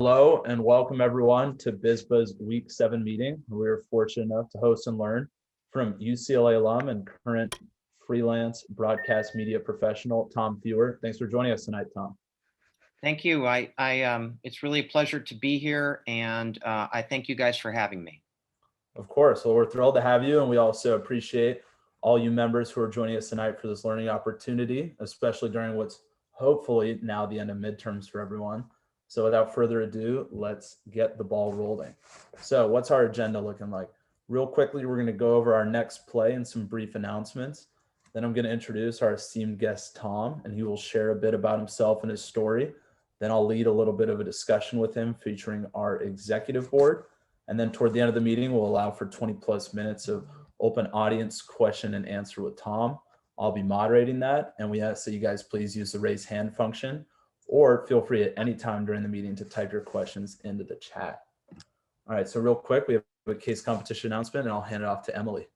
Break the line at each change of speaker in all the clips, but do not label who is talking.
Hello and welcome everyone to BSBA's Week 7 meeting. We're fortunate enough to host and learn from UCLA alum and current freelance broadcast media professional, Tom Feuer. Thanks for joining us tonight, Tom.
Thank you. It's really a pleasure to be here, and I thank you guys for having me.
Of course. Well, we're thrilled to have you, and we also appreciate all you members who are joining us tonight for this learning opportunity, especially during what's hopefully now the end of midterms for everyone. So without further ado, let's get the ball rolling. So what's our agenda looking like? Real quickly, we're going to go over our next play and some brief announcements. Then I'm going to introduce our esteemed guest, Tom, and he will share a bit about himself and his story. Then I'll lead a little bit of a discussion with him featuring our executive board. And then toward the end of the meeting, we'll allow for 20+ minutes of open audience question and answer with Tom. I'll be moderating that, and we ask that you guys please use the raise hand function, or feel free at any time during the meeting to type your questions into the chat. All right, so real quick, we have a case competition announcement, and I'll hand it off to Emily.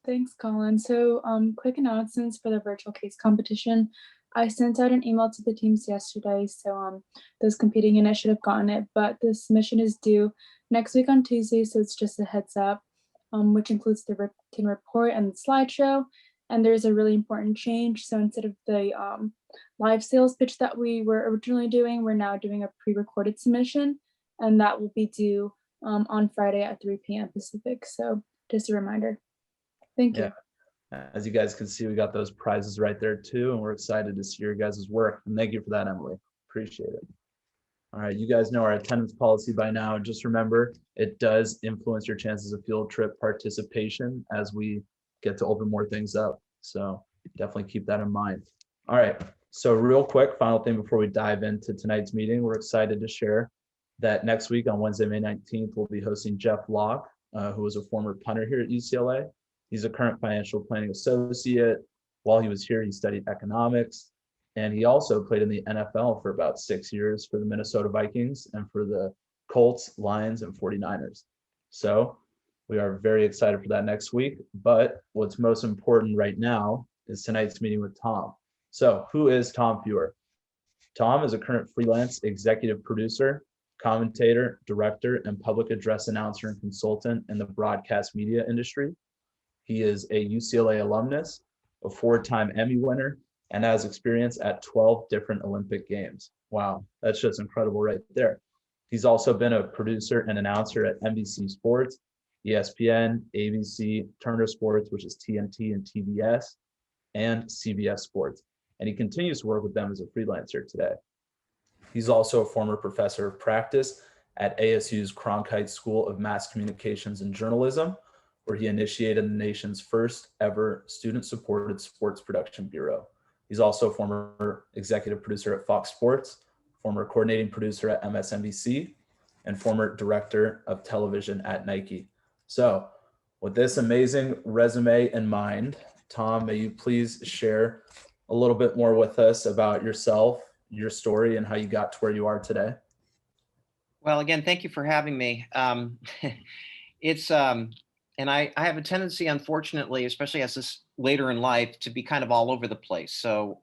Thanks, Colin. So quick announcements for the virtual case competition. I sent out an email to the teams yesterday, so those competing in it should have gotten it, but the submission is due next week on Tuesday, so it's just a heads up, which includes the written report and the slideshow. And there's a really important change. So instead of the live sales pitch that we were originally doing, we're now doing a pre-recorded submission, and that will be due on Friday at 3 p.m. Pacific. So just a reminder. Thank you.
As you guys can see, we got those prizes right there too, and we're excited to see your guys' work. And thank you for that, Emily. Appreciate it. All right, you guys know our attendance policy by now. Just remember, it does influence your chances of field trip participation as we get to open more things up. So definitely keep that in mind. All right, so real quick, final thing before we dive into tonight's meeting, we're excited to share that next week on Wednesday, May 19th, we'll be hosting Jeff Locke, who was a former punter here at UCLA. He's a current financial planning associate. While he was here, he studied economics, and he also played in the NFL for about 6 years for the Minnesota Vikings and for the Colts, Lions, and 49ers. So we are very excited for that next week. But what's most important right now is tonight's meeting with Tom. So who is Tom Feuer? Tom is a current freelance executive producer, commentator, director, and public address announcer and consultant in the broadcast media industry. He is a UCLA alumnus, a 4-time Emmy winner, and has experience at 12 different Olympic Games. Wow, that's just incredible right there. He's also been a producer and announcer at NBC Sports, ESPN, ABC, Turner Sports, which is TNT and TBS, and CBS Sports. And he continues to work with them as a freelancer today. He's also a former professor of practice at ASU's Cronkite School of Mass Communications and Journalism, where he initiated the nation's first ever student-supported sports production bureau. He's also a former executive producer at Fox Sports, former coordinating producer at MSNBC, and former director of television at Nike. So with this amazing resume in mind, Tom, may you please share a little bit more with us about yourself, your story, and how you got to where you are today?
Well, again, thank you for having me. And I have a tendency, unfortunately, especially as this later in life, to be kind of all over the place. So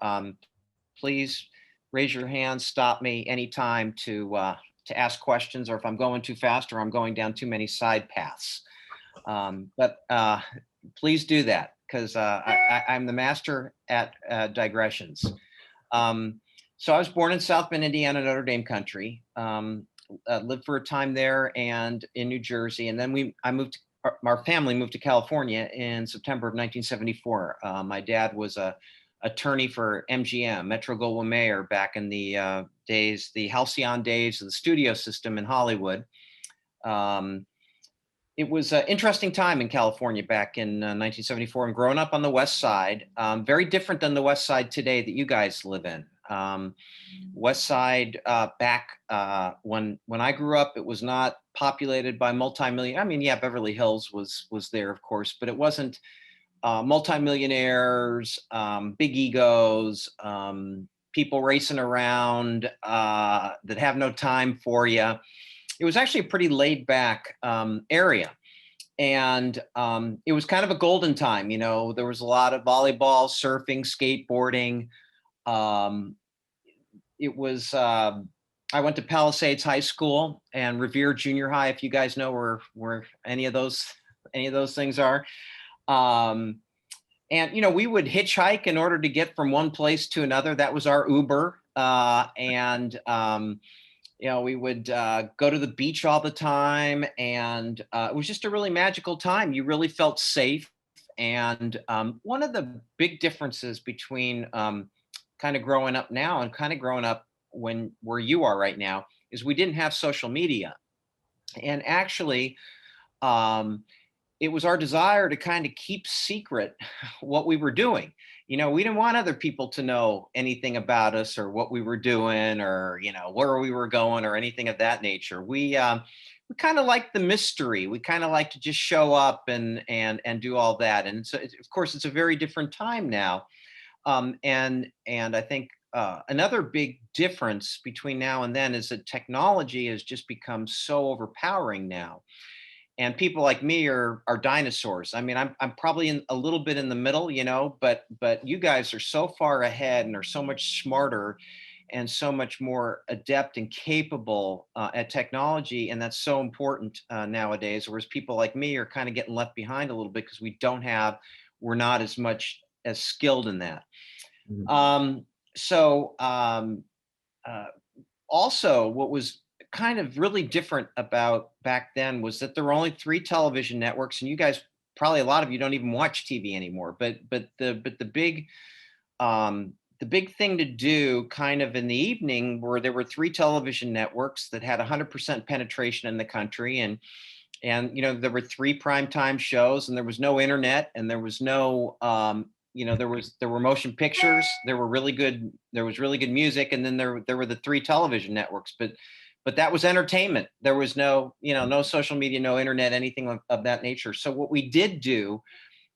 please raise your hand, stop me anytime to ask questions, or if I'm going too fast or I'm going down too many side paths. But please do that, because I'm the master at digressions. So I was born in South Bend, Indiana, Notre Dame country. Lived for a time there and in New Jersey, and then our family moved to California in September of 1974. My dad was a attorney for MGM, Metro-Goldwyn-Mayer, back in the days, the halcyon days of the studio system in Hollywood. It was an interesting time in California back in 1974, and growing up on the West Side, very different than the West Side today that you guys live in. West Side back when I grew up, it was not populated by multi-million. I mean, yeah, Beverly Hills was there, of course, but it wasn't multi-millionaires, big egos, people racing around that have no time for you. It was actually a pretty laid back area. And it was kind of a golden time. You know, there was a lot of volleyball, surfing, skateboarding. It was I went to Palisades High School and Revere Junior High, if you guys know where any of those things are. And we would hitchhike in order to get from one place to another. That was our Uber. We would go to the beach all the time, and it was just a really magical time. You really felt safe. And one of the big differences between kind of growing up now and kind of growing up where you are right now is we didn't have social media. And actually, it was our desire to kind of keep secret what we were doing. We didn't want other people to know anything about us or what we were doing or, where we were going or anything of that nature. We kind of like the mystery. We kind of like to just show up and do all that. And so, of course, it's a very different time now. And I think another big difference between now and then is that technology has just become so overpowering now. And people like me are dinosaurs. I mean, I'm probably a little bit in the middle, but you guys are so far ahead and are so much smarter and so much more adept and capable at technology, and that's so important nowadays. Whereas people like me are kind of getting left behind a little bit because we're not as much as skilled in that.
Mhm.
Also, what was kind of really different about back then was that there were only 3 television networks, and you guys, probably a lot of you don't even watch TV anymore. But the big thing to do kind of in the evening were there were 3 television networks that had 100% penetration in the country, and there were 3 primetime shows, and there was no internet, and there was no there were motion pictures, there was really good music, and then there were the 3 television networks. But that was entertainment. There was no no social media, no internet, anything of that nature. So what we did do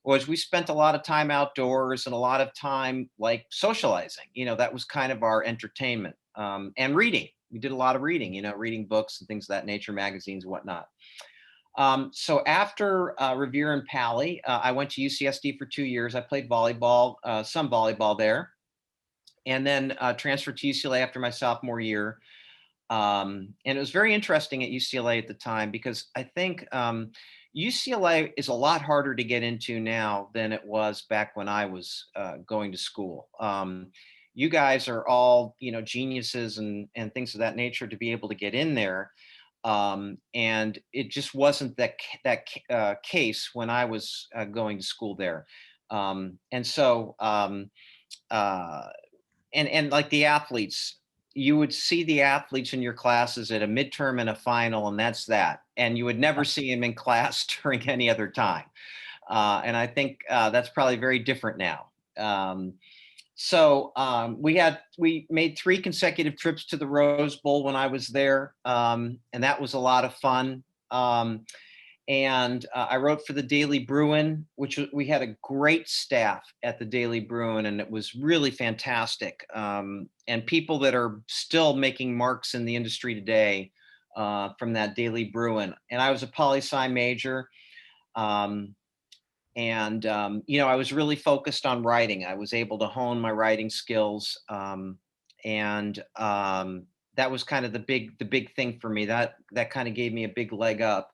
was we spent a lot of time outdoors and a lot of time like socializing. That was kind of our entertainment. And reading. We did a lot of reading, reading books and things of that nature, magazines and whatnot. So after Revere and Pally, I went to UCSD for 2 years. I played volleyball, some volleyball there, and then transferred to UCLA after my sophomore year. And it was very interesting at UCLA at the time because I think UCLA is a lot harder to get into now than it was back when I was going to school. You guys are all, geniuses and things of that nature to be able to get in there. And it just wasn't that case when I was going to school there. And so, and like the athletes, you would see the athletes in your classes at a midterm and a final, and that's that. And you would never see them in class during any other time. And I think that's probably very different now. We made 3 consecutive trips to the Rose Bowl when I was there, and that was a lot of fun. And I wrote for the Daily Bruin, we had a great staff at the Daily Bruin, and it was really fantastic. And people that are still making marks in the industry today from that Daily Bruin. And I was a poli-sci major. I was really focused on writing. I was able to hone my writing skills. That was kind of the big thing for me. That kind of gave me a big leg up.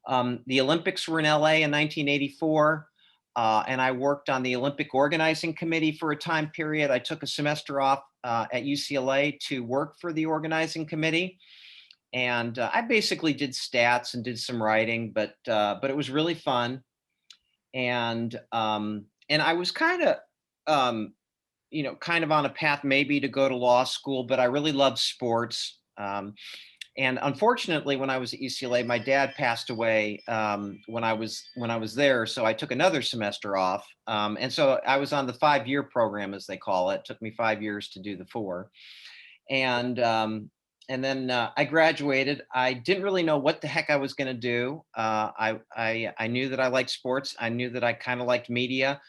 The Olympics were in LA in 1984, and I worked on the Olympic organizing committee for a time period. I took a semester off at UCLA to work for the organizing committee. And I basically did stats and did some writing, but it was really fun. And I was kind of kind of on a path maybe to go to law school, but I really loved sports. And unfortunately, when I was at UCLA, my dad passed away when I was there, so I took another semester off. And so I was on the 5-year program, as they call it. It took me 5 years to do the 4. And then I graduated. I didn't really know what the heck I was going to do. I knew that I liked sports. I knew that I kind of liked media.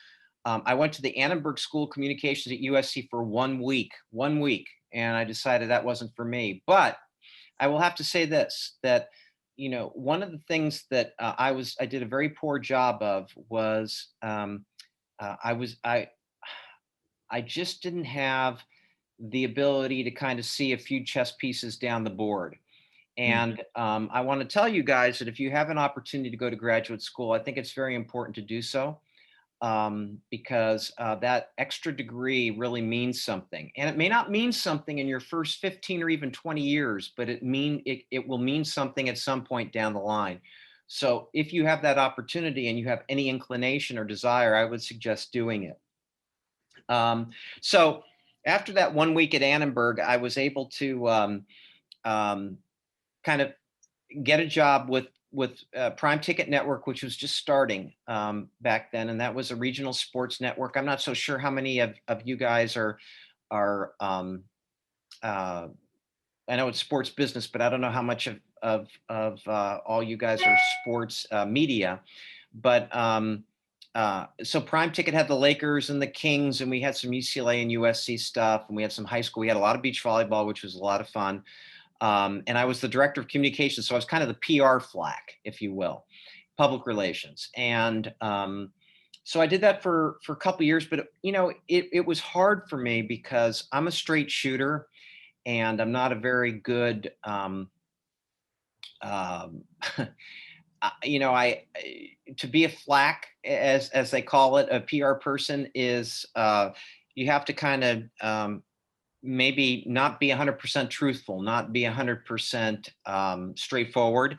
I went to the Annenberg School of Communications at USC for 1 week, and I decided that wasn't for me. But I will have to say this, that one of the things that I did a very poor job of was I just didn't have the ability to kind of see a few chess pieces down the board. And I want to tell you guys that if you have an opportunity to go to graduate school, I think it's very important to do so, because that extra degree really means something. And it may not mean something in your first 15 or even 20 years, but it will mean something at some point down the line. So if you have that opportunity and you have any inclination or desire, I would suggest doing it. So after that 1 week at Annenberg, I was able to kind of get a job with Prime Ticket Network, which was just starting back then, and that was a regional sports network. I'm not so sure how many of you guys are I know it's sports business, but I don't know how much of all you guys are sports media. But so Prime Ticket had the Lakers and the Kings, and we had some UCLA and USC stuff, and we had some high school. We had a lot of beach volleyball, which was a lot of fun. And I was the director of communications, so I was kind of the PR flack, if you will, public relations. And so I did that for a couple of years, but it was hard for me because I'm a straight shooter, and I'm not a very good, to be a flack, as they call it, a PR person is you have to kind of maybe not be 100% truthful, not be 100% straightforward.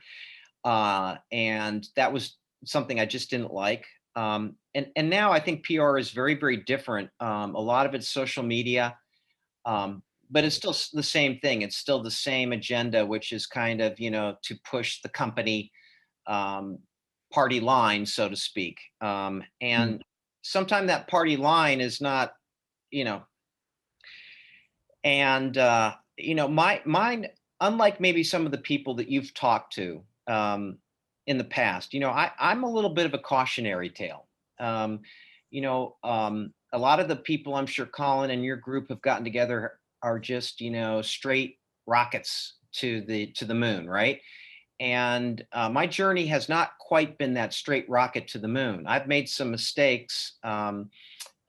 And that was something I just didn't like. And now I think PR is very, very different. A lot of it's social media, but it's still the same thing. It's still the same agenda, which is kind of, to push the company party line, so to speak. And sometimes that party line is not, and mine, unlike maybe some of the people that you've talked to in the past, I'm a little bit of a cautionary tale. A lot of the people, I'm sure Colin and your group have gotten together, are just straight rockets to the moon, right? And my journey has not quite been that straight rocket to the moon. I've made some mistakes,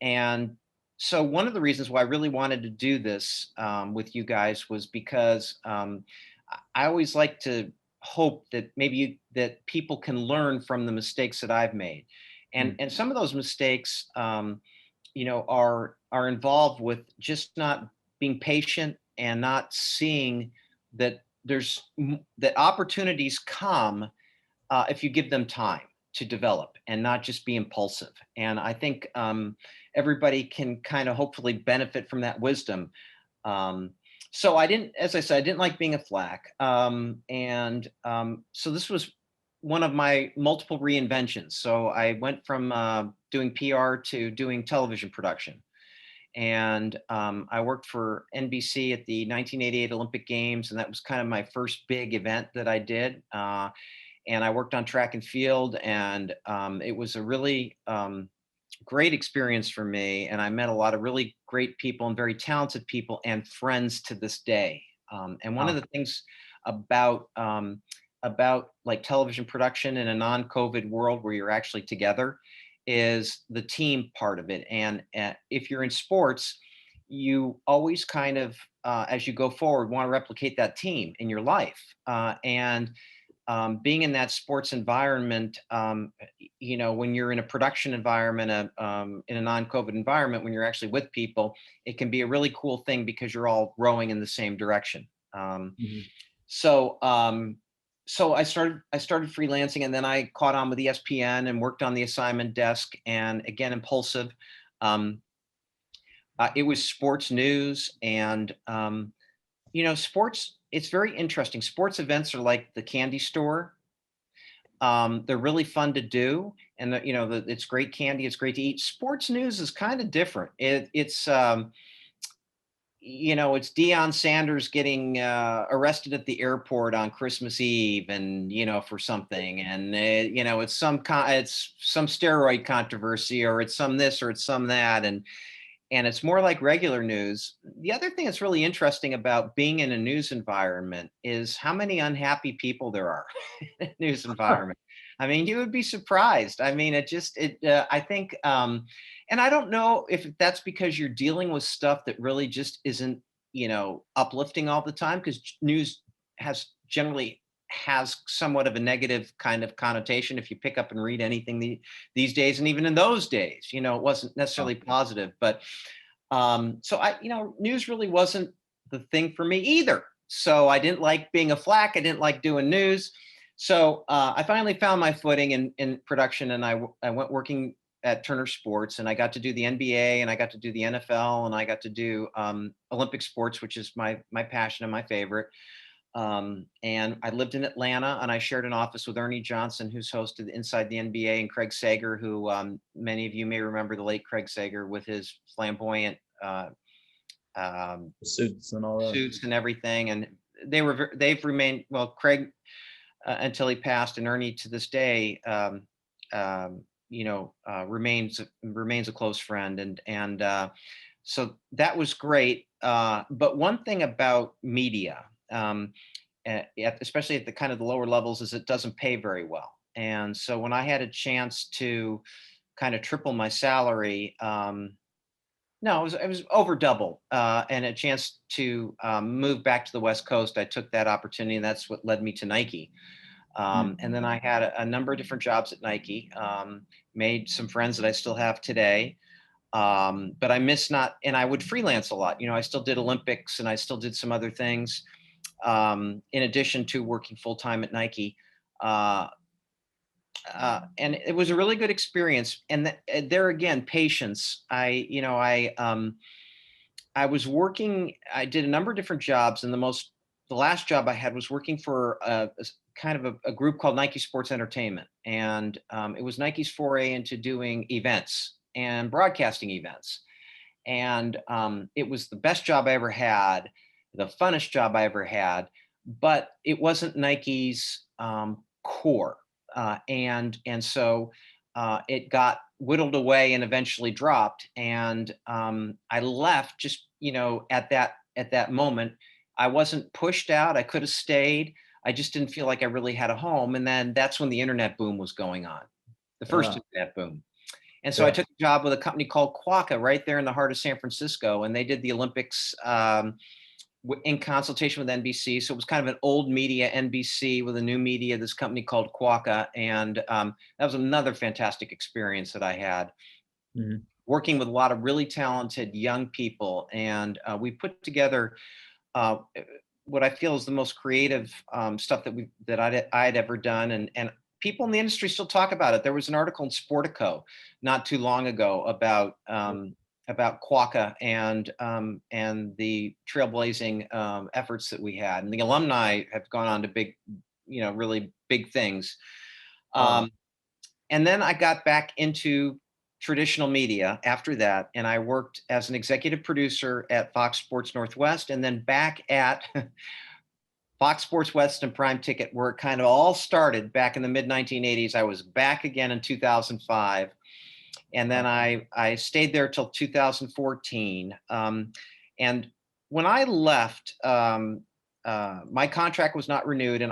and so one of the reasons why I really wanted to do this with you guys was because I always like to hope that that people can learn from the mistakes that I've made, and some of those mistakes, are involved with just not being patient and not seeing that that opportunities come if you give them time to develop and not just be impulsive. And I think everybody can kind of hopefully benefit from that wisdom. So as I said, I didn't like being a flack. So this was one of my multiple reinventions. So I went from doing PR to doing television production. And I worked for NBC at the 1988 Olympic Games, and that was kind of my first big event that I did. And I worked on track and field, and it was a really great experience for me. And I met a lot of really great people and very talented people and friends to this day. And one of the things about like television production in a non-COVID world where you're actually together is the team part of it. And if you're in sports, you always kind of, as you go forward, want to replicate that team in your life. And being in that sports environment, when you're in a production environment, in a non-COVID environment, when you're actually with people, it can be a really cool thing because you're all rowing in the same direction. So I started freelancing, and then I caught on with ESPN and worked on the assignment desk. And again, impulsive. It was sports news, and sports. It's very interesting. Sports events are like the candy store. They're really fun to do, and it's great candy. It's great to eat. Sports news is kind of different. It's Deion Sanders getting arrested at the airport on Christmas Eve, and for something, and it's some steroid controversy, or it's some this, or it's some that, and it's more like regular news. The other thing that's really interesting about being in a news environment is how many unhappy people there are in a news environment. I mean, you would be surprised. I mean, I think, And I don't know if that's because you're dealing with stuff that really just isn't, uplifting all the time, because news generally has somewhat of a negative kind of connotation if you pick up and read anything these days. And even in those days, it wasn't necessarily positive. But so news really wasn't the thing for me either. So I didn't like being a flack. I didn't like doing news. So I finally found my footing in production, and I went working at Turner Sports, and I got to do the NBA, and I got to do the NFL, and I got to do Olympic sports, which is my passion and my favorite. And I lived in Atlanta, and I shared an office with Ernie Johnson, who's hosted Inside the NBA, and Craig Sager, who many of you may remember, the late Craig Sager, with his flamboyant
Suits and all that.
suits and everything. And they've remained, well, Craig until he passed, and Ernie to this day remains a close friend, and so that was great. But one thing about media, especially at the kind of the lower levels, is it doesn't pay very well. And so when I had a chance to kind of triple my salary, no, it was over double, and a chance to move back to the West Coast, I took that opportunity, and that's what led me to Nike. And then I had a number of different jobs at Nike, made some friends that I still have today. But I miss not, and I would freelance a lot. I still did Olympics, and I still did some other things in addition to working full time at Nike. And it was a really good experience. And there again, patience. I was working. I did a number of different jobs, and the last job I had was working for a kind of a group called Nike Sports Entertainment, and it was Nike's foray into doing events and broadcasting events. And it was the best job I ever had, the funnest job I ever had, but it wasn't Nike's core. And so it got whittled away and eventually dropped. And I left just, at that moment. I wasn't pushed out. I could have stayed. I just didn't feel like I really had a home. And then that's when the internet boom was going on, the first internet boom. And so I took a job with a company called Quokka right there in the heart of San Francisco, and they did the Olympics in consultation with NBC. So it was kind of an old media NBC with a new media, this company called Quokka. And that was another fantastic experience that I had, working with a lot of really talented young people. And we put together what I feel is the most creative stuff that I'd ever done. And people in the industry still talk about it. There was an article in Sportico not too long ago about Quokka and the trailblazing efforts that we had. And the alumni have gone on to big, really big things. And then I got back into traditional media after that, and I worked as an executive producer at Fox Sports Northwest, and then back at Fox Sports West and Prime Ticket, where it kind of all started back in the mid 1980s. I was back again in 2005, and then I stayed there till 2014. And when I left, my contract was not renewed, and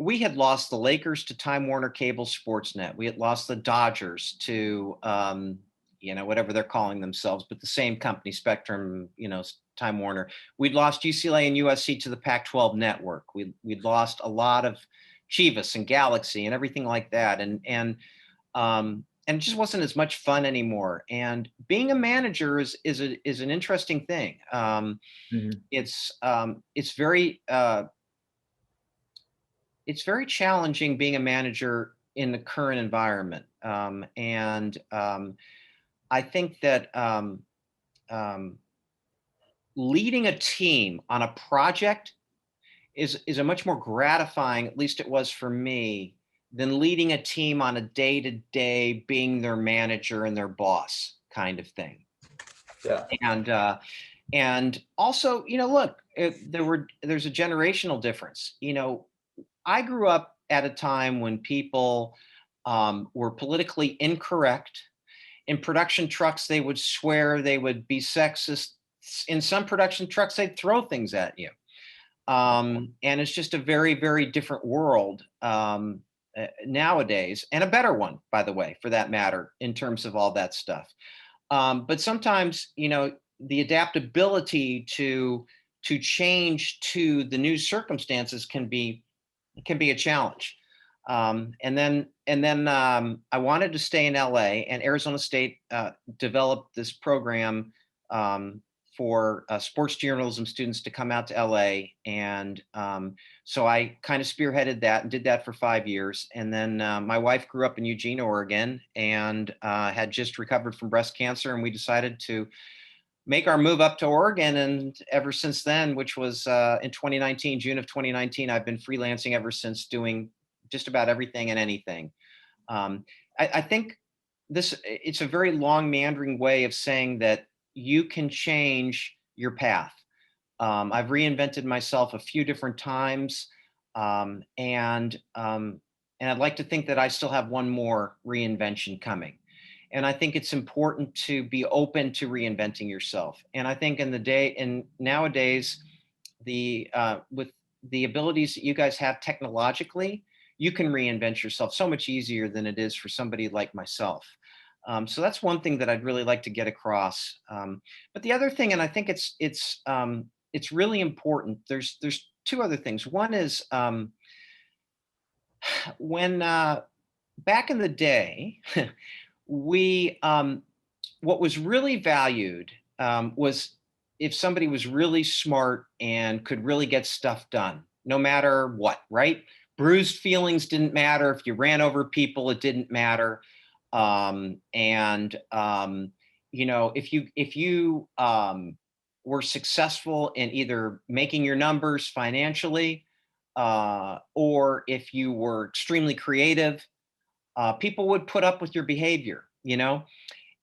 we had lost the Lakers to Time Warner Cable Sportsnet. We had lost the Dodgers to, whatever they're calling themselves, but the same company, Spectrum, Time Warner. We'd lost UCLA and USC to the Pac-12 network. We'd lost a lot of Chivas and Galaxy and everything like that. And it just wasn't as much fun anymore. And being a manager is an interesting thing. It's very challenging being a manager in the current environment. I think that leading a team on a project is a much more gratifying, at least it was for me, than leading a team on a day-to-day, being their manager and their boss kind of thing.
Yeah.
And also, look, there's a generational difference. I grew up at a time when people were politically incorrect. In production trucks, they would swear, they would be sexist. In some production trucks, they'd throw things at you. And it's just a very, very different world. nowadays, and a better one, by the way, for that matter, in terms of all that stuff. But sometimes, the adaptability to change to the new circumstances can be a challenge. And then I wanted to stay in LA, and Arizona State developed this program for sports journalism students to come out to LA. And so I kind of spearheaded that and did that for 5 years. And then my wife grew up in Eugene, Oregon, and had just recovered from breast cancer. And we decided to make our move up to Oregon. And ever since then, which was in 2019, June of 2019, I've been freelancing ever since, doing just about everything and anything. I think it's a very long meandering way of saying that you can change your path. I've reinvented myself a few different times. And I'd like to think that I still have one more reinvention coming. And I think it's important to be open to reinventing yourself. And I think nowadays, with the abilities that you guys have technologically, you can reinvent yourself so much easier than it is for somebody like myself. So that's one thing that I'd really like to get across. But the other thing, and I think it's really important. There's two other things. One is when back in the day, what was really valued was if somebody was really smart and could really get stuff done, no matter what, right? Bruised feelings didn't matter. If you ran over people, it didn't matter. If you were successful in either making your numbers financially, or if you were extremely creative, people would put up with your behavior,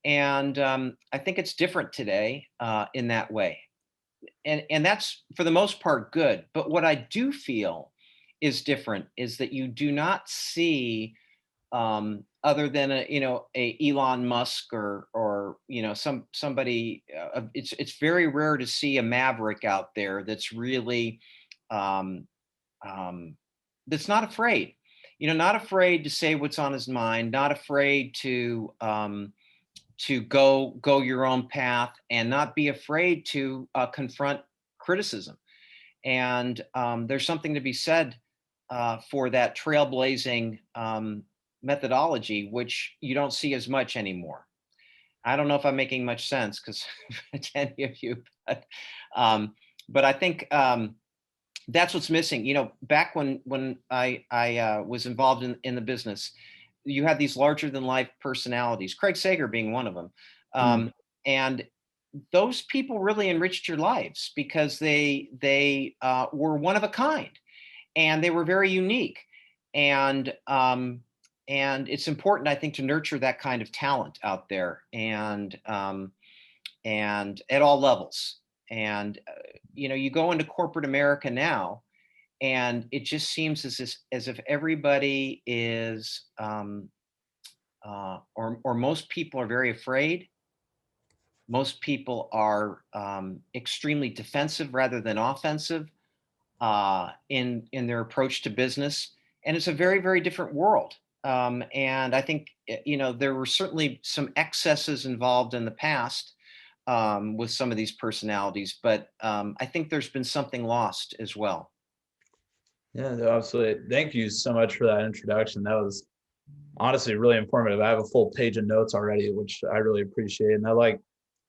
and I think it's different today in that way. And that's for the most part good. But what I do feel is different is that you do not see, other than a Elon Musk or somebody. It's very rare to see a maverick out there that's really that's not afraid. Not afraid to say what's on his mind, not afraid to go your own path, and not be afraid to confront criticism. And there's something to be said for that trailblazing methodology, which you don't see as much anymore. I don't know if I'm making much sense, because to any of you, but I think that's what's missing. Back when I was involved in the business, you had these larger than life personalities, Craig Sager being one of them. And those people really enriched your lives because they were one of a kind, and they were very unique. And it's important, I think, to nurture that kind of talent out there, and at all levels. And you go into corporate America now, and it just seems as if everybody is, or most people are very afraid. Most people are extremely defensive rather than offensive in their approach to business, and it's a very, very different world. And I think there were certainly some excesses involved in the past with some of these personalities, but I think there's been something lost as well.
Yeah, no, absolutely. Thank you so much for that introduction. That was honestly really informative. I have a full page of notes already, which I really appreciate. And I like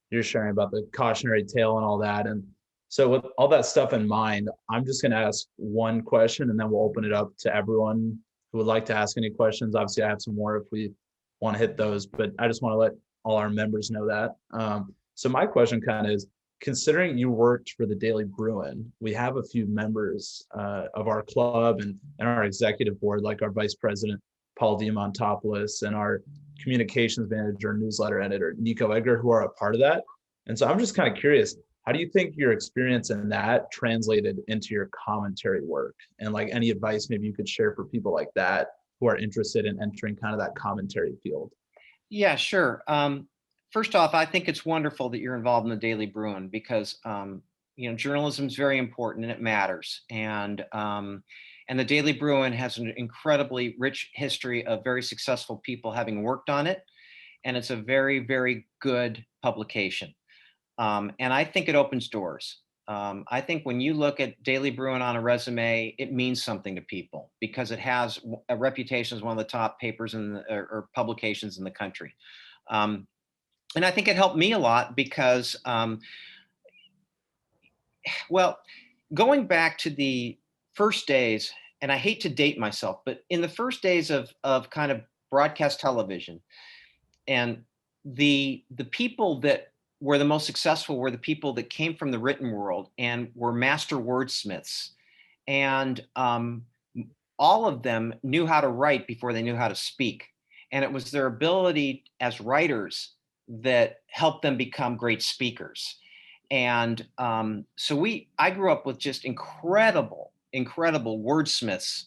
you're sharing about the cautionary tale and all that. And so with all that stuff in mind, I'm just going to ask one question, and then we'll open it up to everyone who would like to ask any questions. Obviously, I have some more if we want to hit those, but I just want to let all our members know that. So my question kind of is, considering you worked for the Daily Bruin, we have a few members of our club and our executive board, like our vice president, Paul Diamantopoulos, and our communications manager, newsletter editor, Nico Edgar, who are a part of that. And so I'm just kind of curious, how do you think your experience in that translated into your commentary work? And like any advice maybe you could share for people like that who are interested in entering kind of that commentary field?
Yeah, sure. First off, I think it's wonderful that you're involved in the Daily Bruin, because journalism is very important and it matters. And And the Daily Bruin has an incredibly rich history of very successful people having worked on it. And it's a very, very good publication. And I think it opens doors. I think when you look at Daily Bruin on a resume, it means something to people because it has a reputation as one of the top papers or publications in the country. And I think it helped me a lot because, well, going back to the first days, and I hate to date myself, but in the first days of kind of broadcast television, and the people that were the most successful were the people that came from the written world and were master wordsmiths. And all of them knew how to write before they knew how to speak. And it was their ability as writers that helped them become great speakers. And I grew up with just incredible wordsmiths,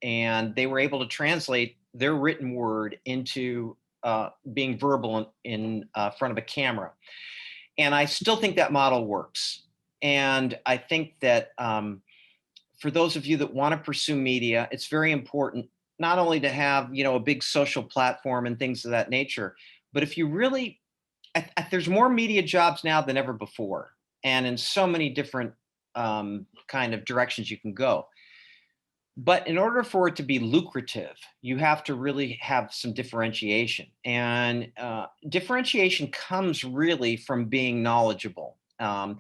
and they were able to translate their written word into being verbal in front of a camera. And I still think that model works. And I think that for those of you that want to pursue media, it's very important not only to have, a big social platform and things of that nature, but if you really, there's more media jobs now than ever before, and in so many different kind of directions you can go. But in order for it to be lucrative, you have to really have some differentiation. And differentiation comes really from being knowledgeable. Yeah,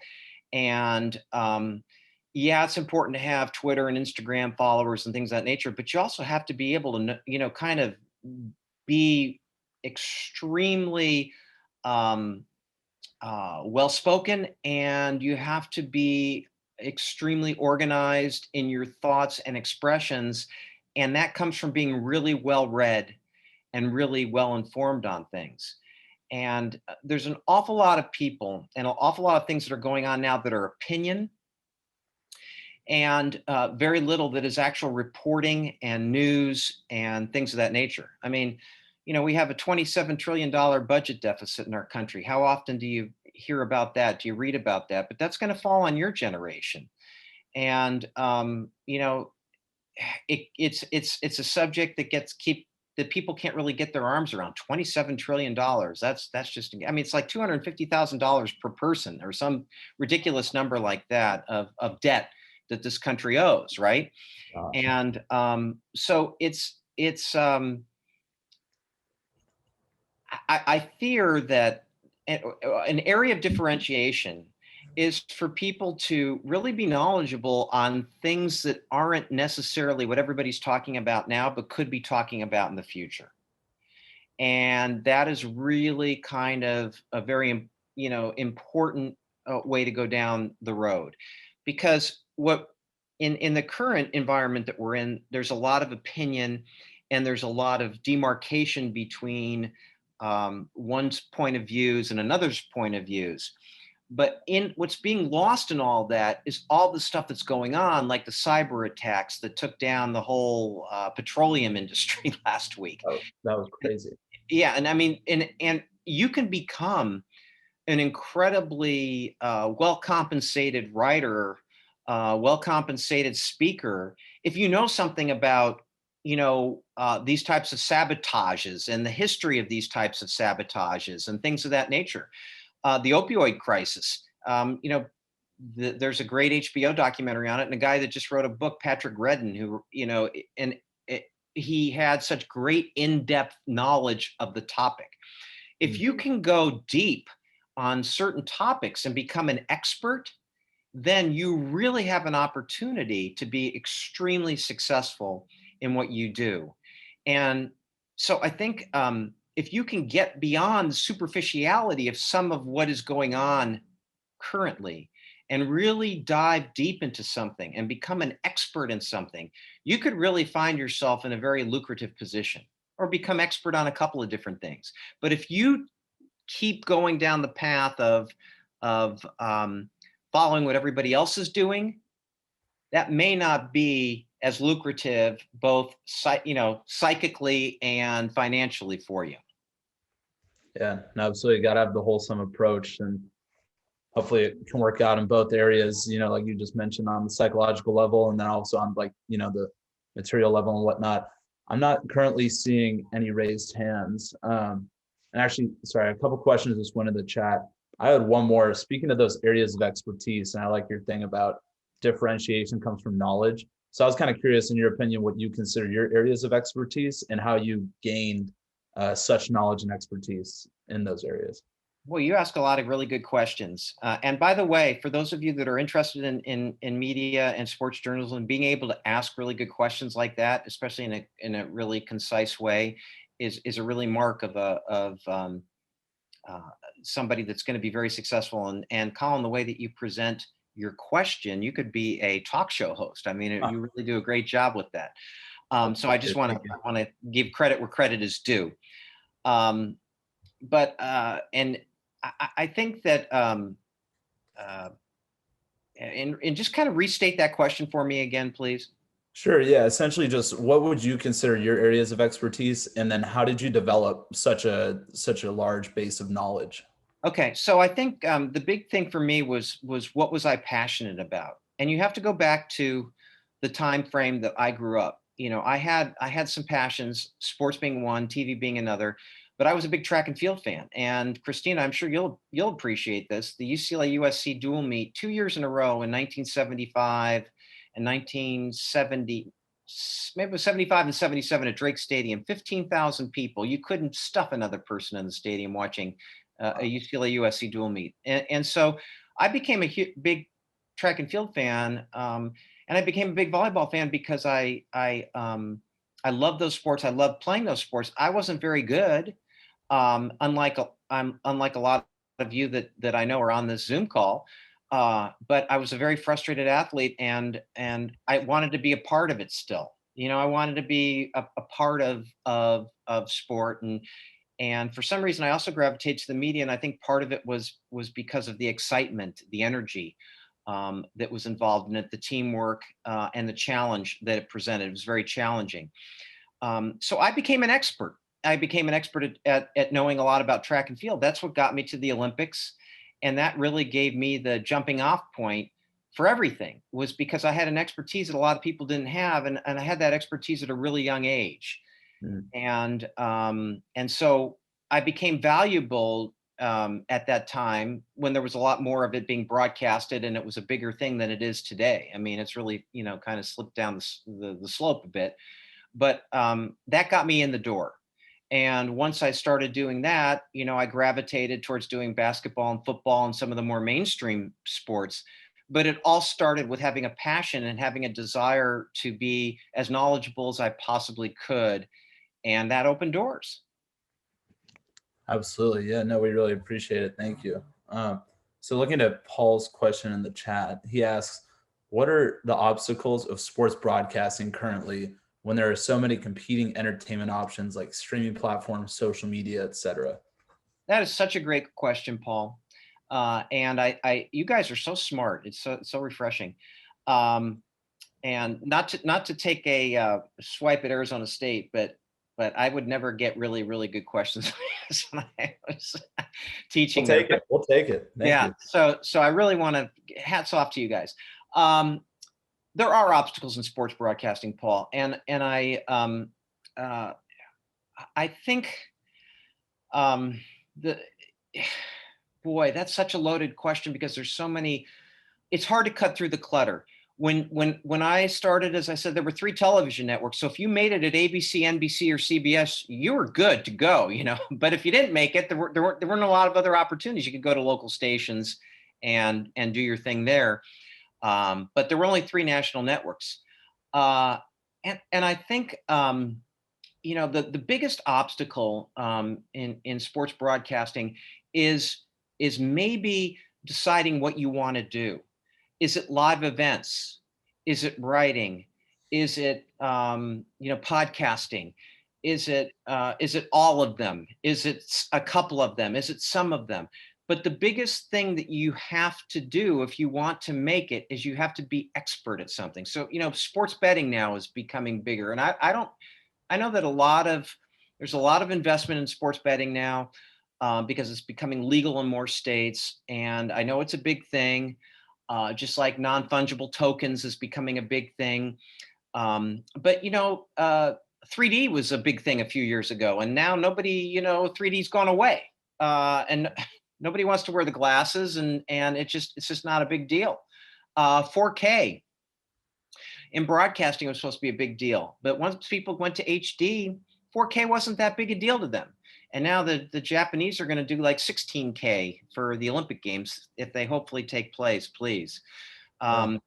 it's important to have Twitter and Instagram followers and things of that nature, but you also have to be able to, kind of be extremely well-spoken, and you have to be extremely organized in your thoughts and expressions. And that comes from being really well-read and really well-informed on things. And there's an awful lot of people and an awful lot of things that are going on now that are opinion, and very little that is actual reporting and news and things of that nature. I mean, we have a $27 trillion budget deficit in our country. How often do you hear about that? Do you read about that? But that's going to fall on your generation. And, it's a subject that people can't really get their arms around. $27 trillion. That's just, it's like $250,000 per person or some ridiculous number like that of debt that this country owes, right? And so I fear that an area of differentiation is for people to really be knowledgeable on things that aren't necessarily what everybody's talking about now, but could be talking about in the future. And that is really kind of a very, important way to go down the road, because in the current environment that we're in, there's a lot of opinion and there's a lot of demarcation between one's point of views and another's point of views. But in what's being lost in all that is all the stuff that's going on, like the cyber attacks that took down the whole petroleum industry last week.
Oh, that was crazy.
Yeah, and I mean, and you can become an incredibly well-compensated writer, well-compensated speaker if you know something about these types of sabotages and the history of these types of sabotages and things of that nature. The opioid crisis, there's a great HBO documentary on it, and a guy that just wrote a book, Patrick Redden, who, he had such great in-depth knowledge of the topic. If you can go deep on certain topics and become an expert, then you really have an opportunity to be extremely successful in what you do. And so I think if you can get beyond the superficiality of some of what is going on currently and really dive deep into something and become an expert in something, you could really find yourself in a very lucrative position or become expert on a couple of different things. But if you keep going down the path of following what everybody else is doing, that may not be as lucrative, both psychically and financially for you.
Yeah, no, absolutely. Got to have the wholesome approach. And hopefully it can work out in both areas, you know, like you just mentioned on the psychological level and then also on like, you know, the material level and whatnot. I'm not currently seeing any raised hands. And actually, sorry, a couple questions just went in the chat. I had one more. Speaking of those areas of expertise, and I like your thing about differentiation comes from knowledge. So I was kind of curious, in your opinion, what you consider your areas of expertise and how you gained such knowledge and expertise in those areas.
Well, you ask a lot of really good questions. And by the way, for those of you that are interested in media and sports journalism, being able to ask really good questions like that, especially in a really concise way, is a really mark of somebody that's going to be very successul. And Colin, the way that you present your question, you could be a talk show host. I mean, you really do a great job with that. So I just want to give credit where credit is due. And I think that, and just kind of restate that question for me again, please.
Sure. Yeah. Essentially, just what would you consider your areas of expertise, and then how did you develop such a large base of knowledge?
Okay, so I think the big thing for me was what was I passionate about, and you have to go back to the time frame that I grew up. You know, I had some passions, sports being one, TV being another, but I was a big track and field fan. And Christina, I'm sure you'll appreciate this. The UCLA USC dual meet 2 years in a row in 1975 and 1970, maybe it was 75 and 77 at Drake Stadium, 15,000 people. You couldn't stuff another person in the stadium watching a UCLA USC dual meet. And so I became a big track and field fan. And I became a big volleyball fan because I love those sports. I love playing those sports. I wasn't very good. Unlike a lot of you that I know are on this Zoom call. But I was a very frustrated athlete, and I wanted to be a part of it still. You know, I wanted to be a part of sport, and for some reason I also gravitated to the media, and I think part of it was because of the excitement, the energy that was involved in it, the teamwork, and the challenge that it presented. It was very challenging. So I became an expert. I became an expert at knowing a lot about track and field. That's what got me to the Olympics. And that really gave me the jumping off point for everything, was because I had an expertise that a lot of people didn't have. And I had that expertise at a really young age. And so I became valuable at that time when there was a lot more of it being broadcasted, and it was a bigger thing than it is today. I mean, it's really, you know, kind of slipped down the slope a bit, but that got me in the door. And once I started doing that, you know, I gravitated towards doing basketball and football and some of the more mainstream sports. But it all started with having a passion and having a desire to be as knowledgeable as I possibly could. And that opened doors.
Absolutely. Yeah, no, we really appreciate it. Thank you. So looking at Paul's question in the chat, he asks, what are the obstacles of sports broadcasting currently when there are so many competing entertainment options like streaming platforms, social media, etc.?
That is such a great question, Paul. And you guys are so smart. It's so refreshing. And not to take a swipe at Arizona State, but I would never get really, really good questions when I was teaching.
We'll take it. We'll take it. Thank you.
So I really want to hats off to you guys. There are obstacles in sports broadcasting, Paul, and I think boy, that's such a loaded question because there's so many. It's hard to cut through the clutter. When I started, as I said, there were 3 television networks. So if you made it at ABC, NBC, or CBS, you were good to go, you know. But if you didn't make it, there weren't a lot of other opportunities. You could go to local stations and do your thing there. But there were only 3 national networks. And I think you know, the biggest obstacle in sports broadcasting is maybe deciding what you want to do. Is it live events? Is it writing? Is it you know, podcasting? Is it all of them? Is it a couple of them? Is it some of them? But the biggest thing that you have to do if you want to make it is you have to be expert at something. So, you know, sports betting now is becoming bigger, and I know that there's a lot of investment in sports betting now. because it's becoming legal in more states. And I know it's a big thing, just like non-fungible tokens is becoming a big thing. But 3D was a big thing a few years ago, and now nobody, 3D's gone away, and nobody wants to wear the glasses, and it's just not a big deal. 4K in broadcasting was supposed to be a big deal, but once people went to HD, 4K wasn't that big a deal to them. And now the Japanese are going to do like 16K for the Olympic Games if they hopefully take place, please. So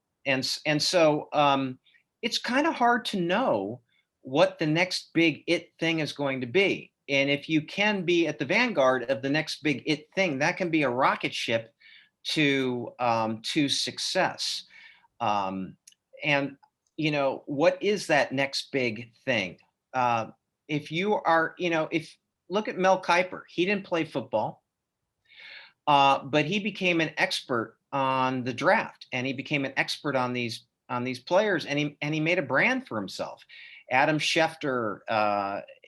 it's kind of hard to know what the next big it thing is going to be. And if you can be at the vanguard of the next big it thing, that can be a rocket ship to success. And what is that next big thing? If you are, if look at Mel Kiper, he didn't play football, but he became an expert on the draft, and he became an expert on these players, and he made a brand for himself. Adam Schefter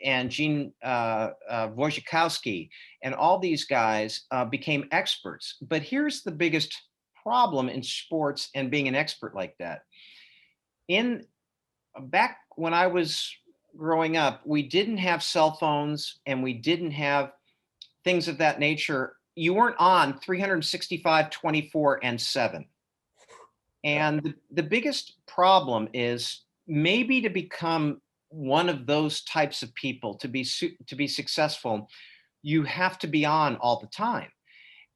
and Gene Wojciechowski and all these guys became experts. But here's the biggest problem in sports and being an expert like that. Back when I was growing up, we didn't have cell phones and we didn't have things of that nature. You weren't on 365, 24/7. And the biggest problem is maybe to become one of those types of people, to be successful, you have to be on all the time.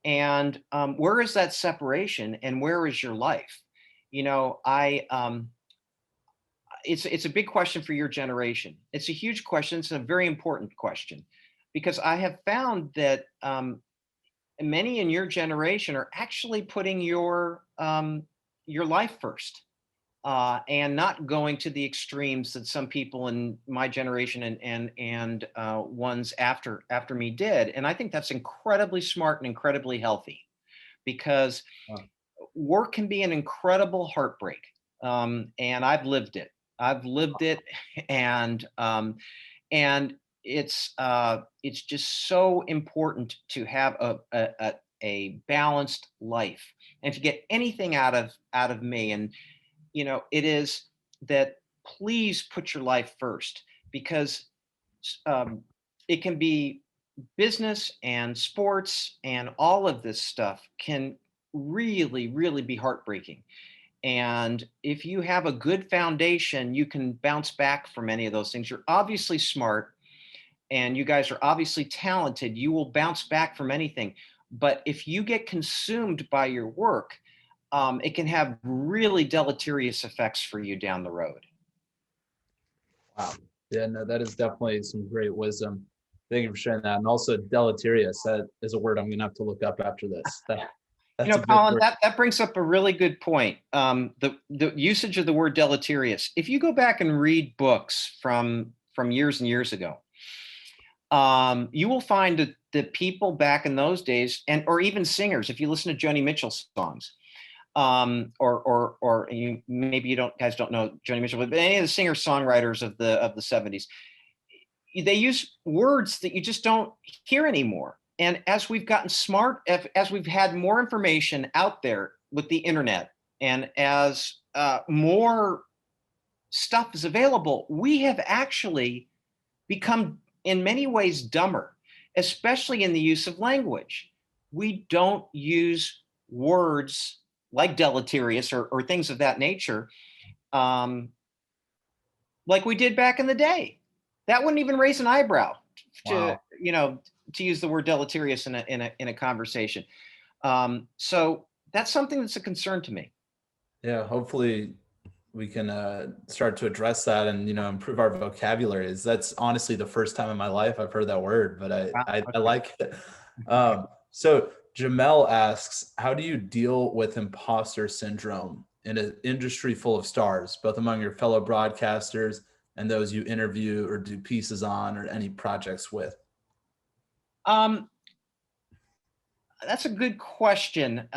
And where is that separation, and where is your life? It's a big question for your generation. It's a huge question. It's a very important question, because I have found that many in your generation are actually putting your life first, and not going to the extremes that some people in my generation and ones after me did. And I think that's incredibly smart and incredibly healthy, because work can be an incredible heartbreak. And I've lived it. And it's just so important to have a balanced life, and to get anything out of me. And it is that, please put your life first, because it can be business and sports, and all of this stuff can really, really be heartbreaking. And if you have a good foundation, you can bounce back from any of those things. You're obviously smart, and you guys are obviously talented. You will bounce back from anything. But if you get consumed by your work, it can have really deleterious effects for you down the road.
Wow. Yeah, no, that is definitely some great wisdom. Thank you for sharing that. And also, deleterious, that is a word I'm going to have to look up after this. That's
Colin, that brings up a really good point. The usage of the word deleterious. If you go back and read books from years and years ago, you will find that people back in those days, or even singers, if you listen to Joni Mitchell songs, or maybe you guys don't know Joni Mitchell, but any of the singer songwriters of the 70s, they use words that you just don't hear anymore. And as we've gotten smart, as we've had more information out there with the internet, and as more stuff is available, we have actually become, in many ways, dumber, especially in the use of language. We don't use words like deleterious or things of that nature, like we did back in the day. That wouldn't even raise an eyebrow to,
Wow.
To use the word deleterious in a conversation. So that's something that's a concern to me.
Yeah, hopefully we can start to address that and improve our vocabulary. That's honestly the first time in my life I've heard that word, but I like it. So Jamel asks, how do you deal with imposter syndrome in an industry full of stars, both among your fellow broadcasters and those you interview or do pieces on or any projects with?
That's a good question.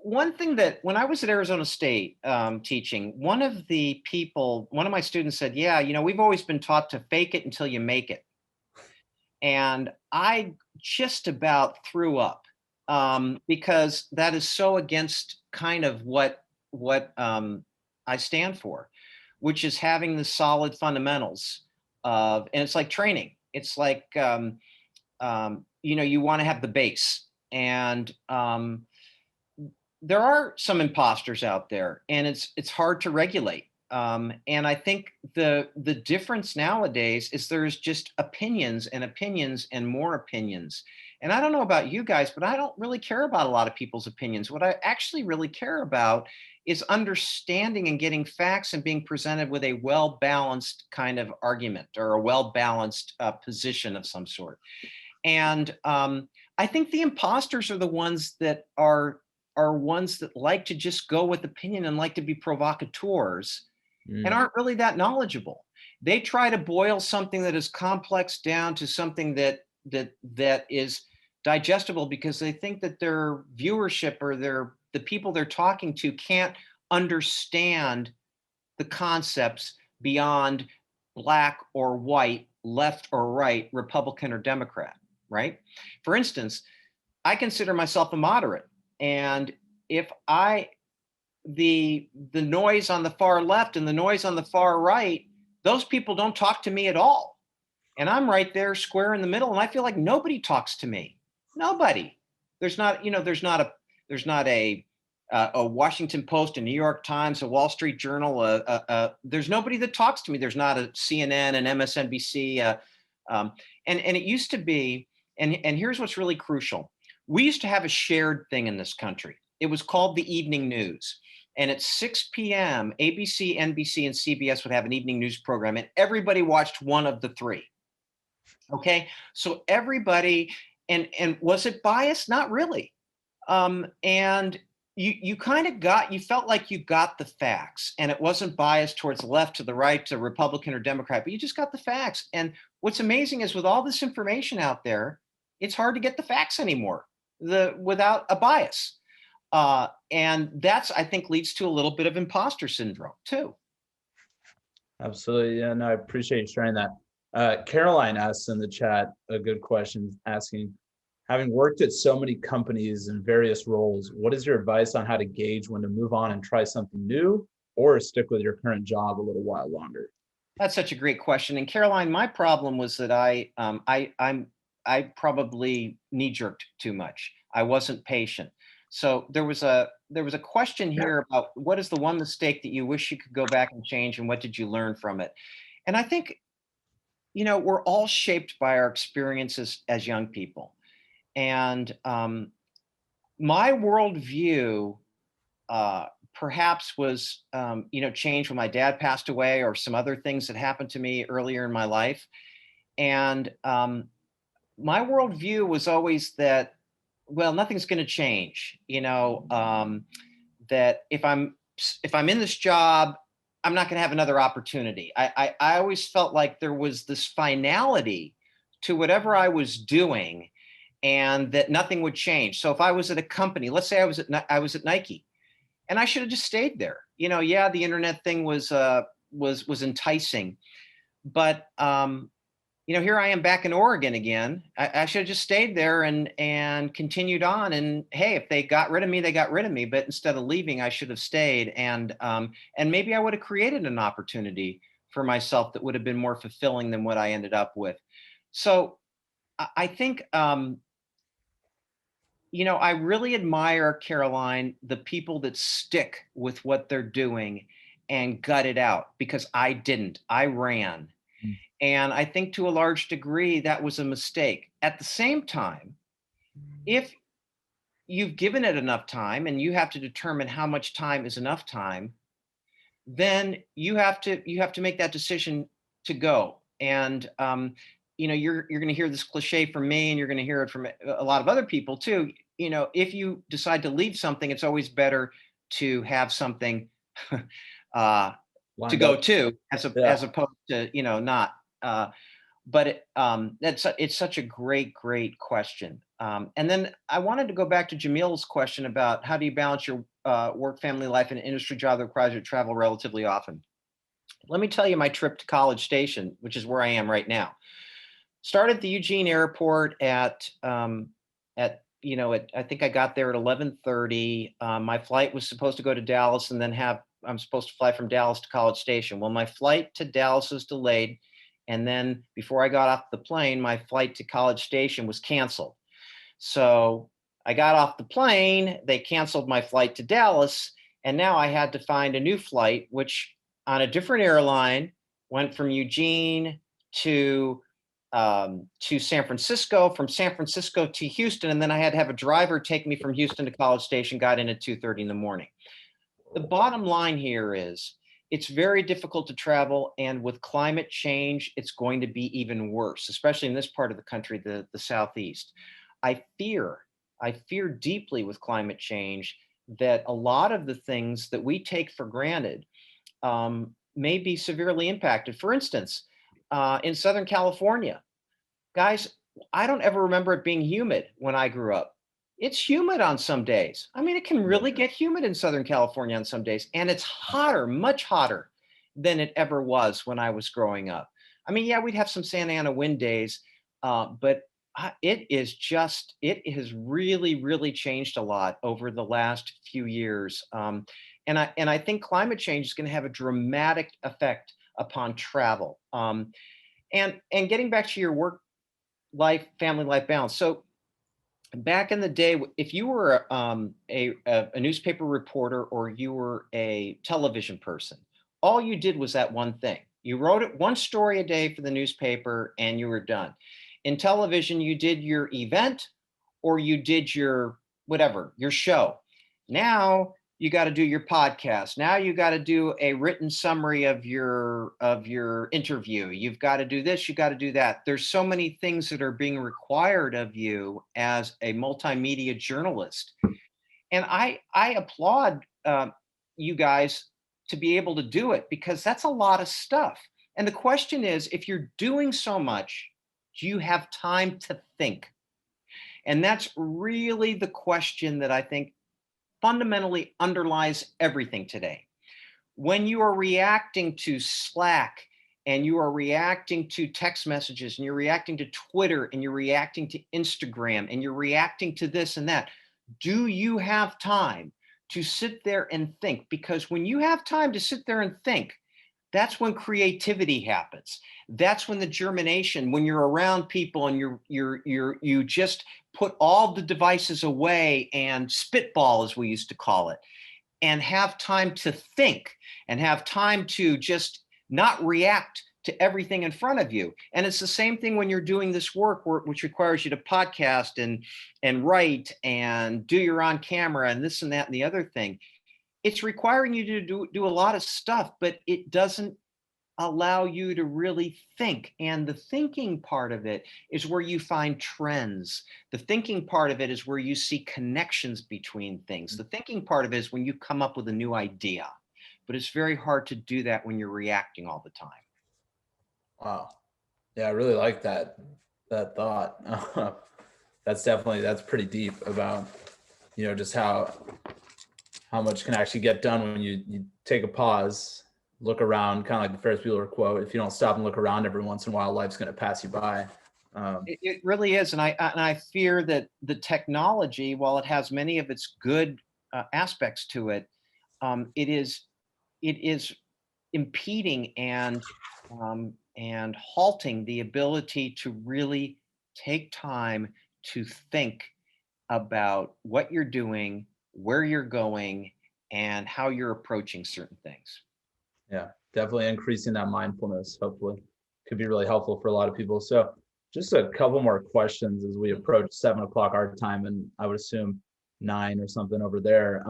One thing that when I was at Arizona State teaching, one of my students said, yeah, we've always been taught to fake it until you make it. And I just about threw up because that is so against kind of what I stand for, which is having the solid fundamentals of, and it's like training. It's like, you want to have the base. And there are some imposters out there, and it's hard to regulate. And I think the difference nowadays is there's just opinions and opinions and more opinions. And I don't know about you guys, but I don't really care about a lot of people's opinions. What I actually really care about is understanding and getting facts and being presented with a well-balanced kind of argument or a well-balanced position of some sort. And I think the imposters are the ones that are ones that like to just go with opinion and like to be provocateurs and aren't really that knowledgeable. They try to boil something that is complex down to something that is digestible because they think that their viewership or the people they're talking to can't understand the concepts beyond black or white, left or right, Republican or Democrat, right? For instance, I consider myself a moderate. And if the noise on the far left and the noise on the far right, those people don't talk to me at all. And I'm right there square in the middle. And I feel like nobody talks to me. Nobody. There's not a Washington Post, a New York Times, a Wall Street Journal. There's nobody that talks to me. There's not a CNN and MSNBC. And it used to be, and here's what's really crucial. We used to have a shared thing in this country. It was called the evening news. And at 6 p.m., ABC, NBC, and CBS would have an evening news program, and everybody watched one of the three. Okay, so everybody, and was it biased? Not really. And you kind of you felt like you got the facts, and it wasn't biased towards the left, to the right, to Republican or Democrat, but you just got the facts. And what's amazing is with all this information out there, it's hard to get the facts anymore without a bias. And that's, I think, leads to a little bit of imposter syndrome too.
Absolutely. Yeah, no, I appreciate you sharing that. Caroline asks in the chat a good question, asking, having worked at so many companies in various roles, what is your advice on how to gauge when to move on and try something new or stick with your current job a little while longer? That's
such a great question. And Caroline, my problem was that I probably knee-jerked too much. I wasn't patient. So there was a question here about what is the one mistake that you wish you could go back and change, and what did you learn from it? And I think, we're all shaped by our experiences as young people. And my worldview perhaps was, changed when my dad passed away, or some other things that happened to me earlier in my life. And my worldview was always that, well, nothing's going to change, that if I'm in this job, I'm not going to have another opportunity. I always felt like there was this finality to whatever I was doing, and that nothing would change. So if I was at a company, let's say I was at Nike, and I should have just stayed there. Yeah, the internet thing was enticing, but here I am back in Oregon again. I should have just stayed there and continued on. And hey, if they got rid of me, they got rid of me. But instead of leaving, I should have stayed. And maybe I would have created an opportunity for myself that would have been more fulfilling than what I ended up with. So I think, I really admire, Caroline, the people that stick with what they're doing and gut it out, because I didn't. I ran. And I think to a large degree, that was a mistake. At the same time, if you've given it enough time, and you have to determine how much time is enough time, then you have to make that decision to go. And you're going to hear this cliche from me, and you're going to hear it from a lot of other people too. If you decide to leave something, it's always better to have something to go to, as opposed to not. But it's such a great question. And then I wanted to go back to Jamil's question about how do you balance your work, family life, and an industry job that requires you to travel relatively often. Let me tell you my trip to College Station, which is where I am right now. Started at the Eugene Airport I think I got there at 11:30. My flight was supposed to go to Dallas and then I'm supposed to fly from Dallas to College Station. Well, my flight to Dallas was delayed. And then before I got off the plane, my flight to College Station was canceled. So I got off the plane, they canceled my flight to Dallas, and now I had to find a new flight, which on a different airline went from Eugene to San Francisco, from San Francisco to Houston, and then I had to have a driver take me from Houston to College Station, got in at 2:30 in the morning. The bottom line here is it's very difficult to travel, and with climate change, it's going to be even worse, especially in this part of the country, the Southeast. I fear deeply with climate change that a lot of the things that we take for granted may be severely impacted. For instance, in Southern California, guys, I don't ever remember it being humid when I grew up. It's humid on some days. I mean, it can really get humid in Southern California on some days, and it's hotter, much hotter than it ever was when I was growing up. I mean, yeah, we'd have some Santa Ana wind days, but it has really, really changed a lot over the last few years. And I think climate change is going to have a dramatic effect upon travel. And getting back to your work life, family life balance. So back in the day, if you were a newspaper reporter or you were a television person, all you did was that one thing. You wrote it one story a day for the newspaper and you were done. In television, you did your event or you did your whatever, your show. Now you got to do your podcast. Now you got to do a written summary of your interview. You've got to do this, you got to do that. There's so many things that are being required of you as a multimedia journalist. And I applaud you guys to be able to do it, because that's a lot of stuff. And the question is, if you're doing so much, do you have time to think? And that's really the question that I think fundamentally underlies everything today. When you are reacting to Slack and you are reacting to text messages and you're reacting to Twitter and you're reacting to Instagram and you're reacting to this and that, do you have time to sit there and think? Because when you have time to sit there and think, that's when creativity happens. That's when the germination, when you're around people and you just put all the devices away and spitball, as we used to call it, and have time to think and have time to just not react to everything in front of you. And it's the same thing when you're doing this work, which requires you to podcast and write and do your on camera and this and that and the other thing. It's requiring you to do a lot of stuff, but it doesn't allow you to really think. And the thinking part of it is where you find trends. The thinking part of it is where you see connections between things. The thinking part of it is when you come up with a new idea. But it's very hard to do that when you're reacting all the time.
Wow. Yeah, I really like that thought. That's pretty deep about, just how much can actually get done when you take a pause, look around, kind of like the Ferris Bueller quote. If you don't stop and look around every once in a while, life's going to pass you by.
It really is. And I fear that the technology, while it has many of its good aspects to it, it is impeding and halting the ability to really take time to think about what you're doing, where you're going, and how you're approaching certain things.
Yeah, definitely increasing that mindfulness, hopefully, could be really helpful for a lot of people. So just a couple more questions as we approach 7 o'clock our time, and I would assume 9 or something over there.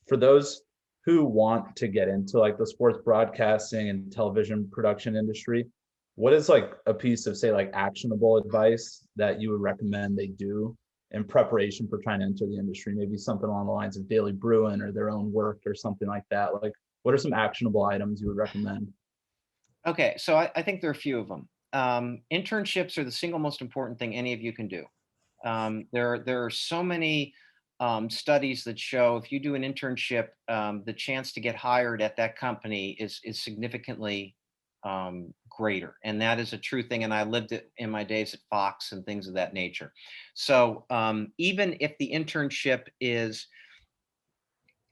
For those who want to get into like the sports broadcasting and television production industry, what is like a piece of, say, like actionable advice that you would recommend they do in preparation for trying to enter the industry? Maybe something along the lines of daily brewing or their own work or something like that. Like, what are some actionable items you would recommend?
Okay, so I think there are a few of them. Internships are the single most important thing any of you can do. There are so many studies that show if you do an internship, the chance to get hired at that company is significantly greater. And that is a true thing. And I lived it in my days at Fox and things of that nature. So even if the internship is,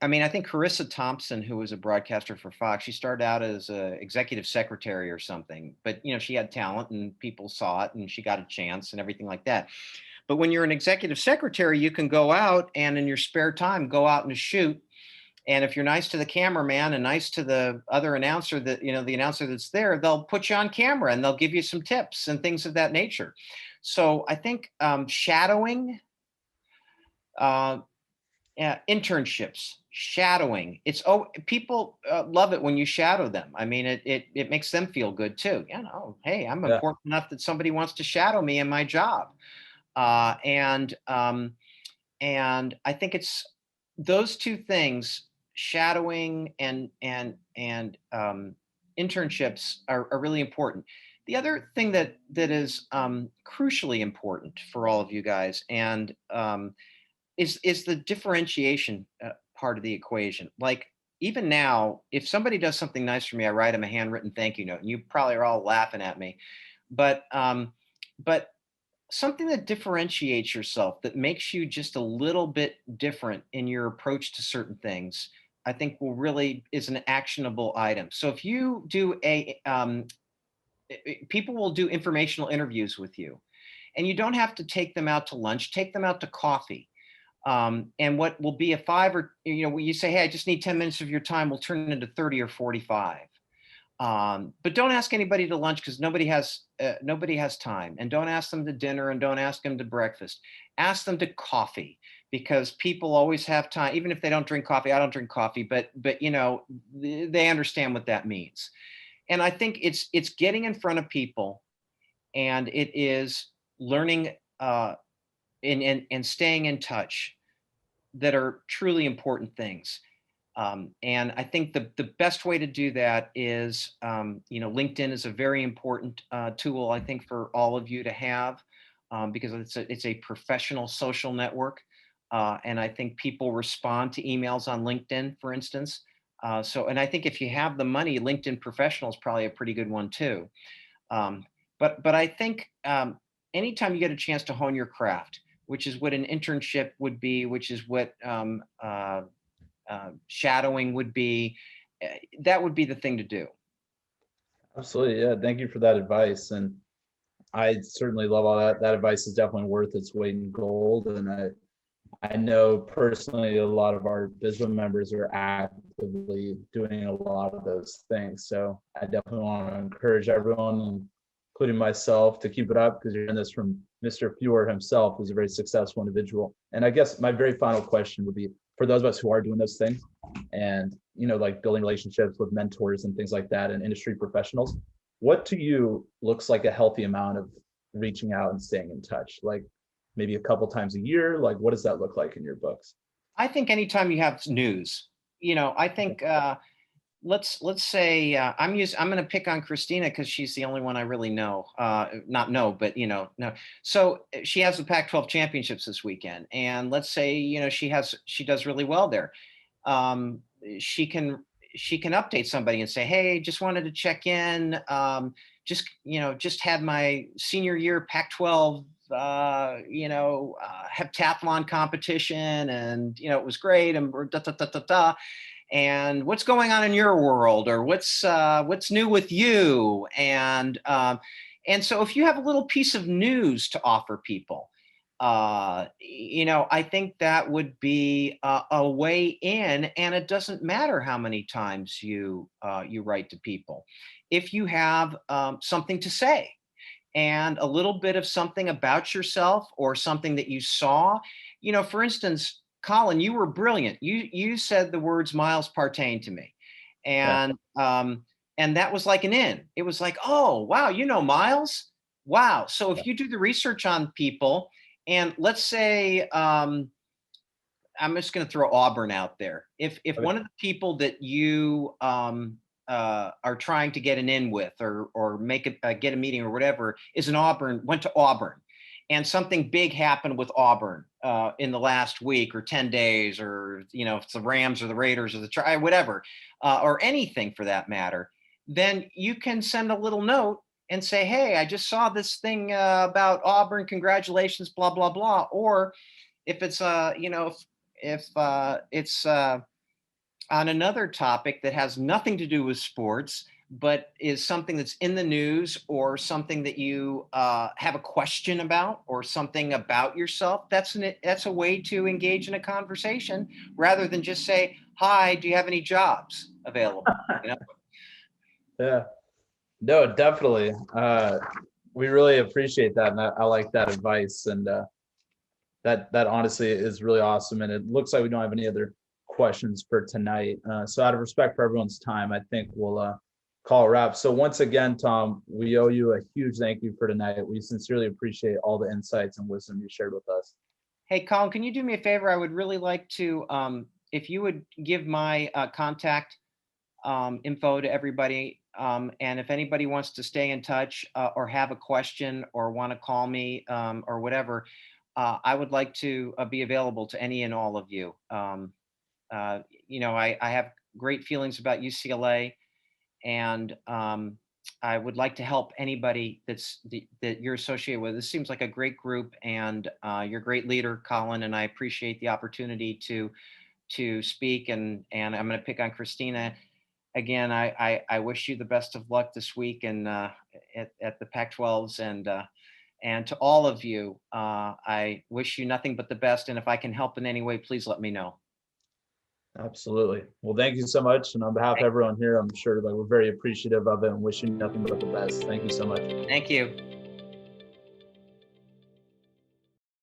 I mean, I think Carissa Thompson, who was a broadcaster for Fox, she started out as an executive secretary or something, but she had talent and people saw it and she got a chance and everything like that. But when you're an executive secretary, you can go out and in your spare time, go out and shoot. And if you're nice to the cameraman and nice to the other announcer that, the announcer that's there, they'll put you on camera and they'll give you some tips and things of that nature. So I think shadowing, internships, shadowing. People love it when you shadow them. I mean, it makes them feel good too. Hey, I'm important enough that somebody wants to shadow me in my job. And I think it's those two things, shadowing and internships are really important. The other thing that is crucially important for all of you guys and is the differentiation part of the equation. Like even now, if somebody does something nice for me, I write them a handwritten thank you note, and you probably are all laughing at me, but something that differentiates yourself, that makes you just a little bit different in your approach to certain things, I think is an actionable item. So if you do people will do informational interviews with you, and you don't have to take them out to lunch, take them out to coffee. And what will be a 5 or, when you say, hey, I just need 10 minutes of your time, we'll turn it into 30 or 45. But don't ask anybody to lunch because nobody has time, and don't ask them to dinner and don't ask them to breakfast. Ask them to coffee, because people always have time, even if they don't drink coffee. I don't drink coffee, but they understand what that means. And I think it's getting in front of people, and it is learning and staying in touch that are truly important things. And I think the best way to do that is, LinkedIn is a very important tool, I think, for all of you to have, because it's a professional social network. And I think people respond to emails on LinkedIn, for instance. And I think if you have the money, LinkedIn Professional is probably a pretty good one too. But I think anytime you get a chance to hone your craft, which is what an internship would be, which is what shadowing would be, that would be the thing to do.
Absolutely. Yeah. Thank you for that advice. And I certainly love all that. That advice is definitely worth its weight in gold. And I know personally a lot of our BSBA members are actively doing a lot of those things. So I definitely want to encourage everyone, including myself, to keep it up, because you're hearing this from Mr. Feuer himself, who's a very successful individual. And I guess my very final question would be, for those of us who are doing those things and, like building relationships with mentors and things like that and industry professionals, what to you looks like a healthy amount of reaching out and staying in touch? Like maybe a couple times a year? Like what does that look like in your books?
I think anytime you have news, I think let's say I'm going to pick on Christina because she's the only one I really know. Not know, but no. So she has the Pac-12 championships this weekend, and let's say she does really well there. She can update somebody and say, hey, just wanted to check in. Just had my senior year Pac-12 heptathlon competition, and it was great, and and what's going on in your world, or what's new with you, and so if you have a little piece of news to offer people, I think that would be a way in, and it doesn't matter how many times you write to people. If you have something to say and a little bit of something about yourself or something that you saw, for instance, Colin, you were brilliant. You said the words Miles Partain to me, and that was like an in. It was like, oh wow, Miles, wow. So if you do the research on people, and let's say I'm just going to throw Auburn out there. If one of the people that you are trying to get an in with, or get a meeting or whatever, went to Auburn, and something big happened with Auburn in the last week or 10 days, or if it's the Rams or the Raiders or whatever, or anything for that matter, then you can send a little note and say, hey, I just saw this thing about Auburn, congratulations, blah, blah, blah. Or if it's, if it's on another topic that has nothing to do with sports, but is something that's in the news, or something that you have a question about, or something about yourself, that's a way to engage in a conversation rather than just say, hi, do you have any jobs available? You know?
Yeah, no, definitely. We really appreciate that, and I like that advice, and that honestly is really awesome. And it looks like we don't have any other questions for tonight. So out of respect for everyone's time, I think we'll call a wrap. So once again, Tom, we owe you a huge thank you for tonight. We sincerely appreciate all the insights and wisdom you shared with us.
Hey, Colin, can you do me a favor? I would really like to, if you would give my contact info to everybody. And if anybody wants to stay in touch or have a question or want to call me or whatever, I would like to be available to any and all of you. I have great feelings about UCLA, and I would like to help anybody that you're associated with. This seems like a great group, and you're a great leader, Colin, and I appreciate the opportunity to speak. And I'm going to pick on Christina again. I wish you the best of luck this week and at the Pac-12s, and to all of you, I wish you nothing but the best. And if I can help in any way, please let me know.
Absolutely. Well, thank you so much. And on behalf of everyone here, I'm sure that we're very appreciative of it and wishing nothing but the best. Thank you so much.
Thank you.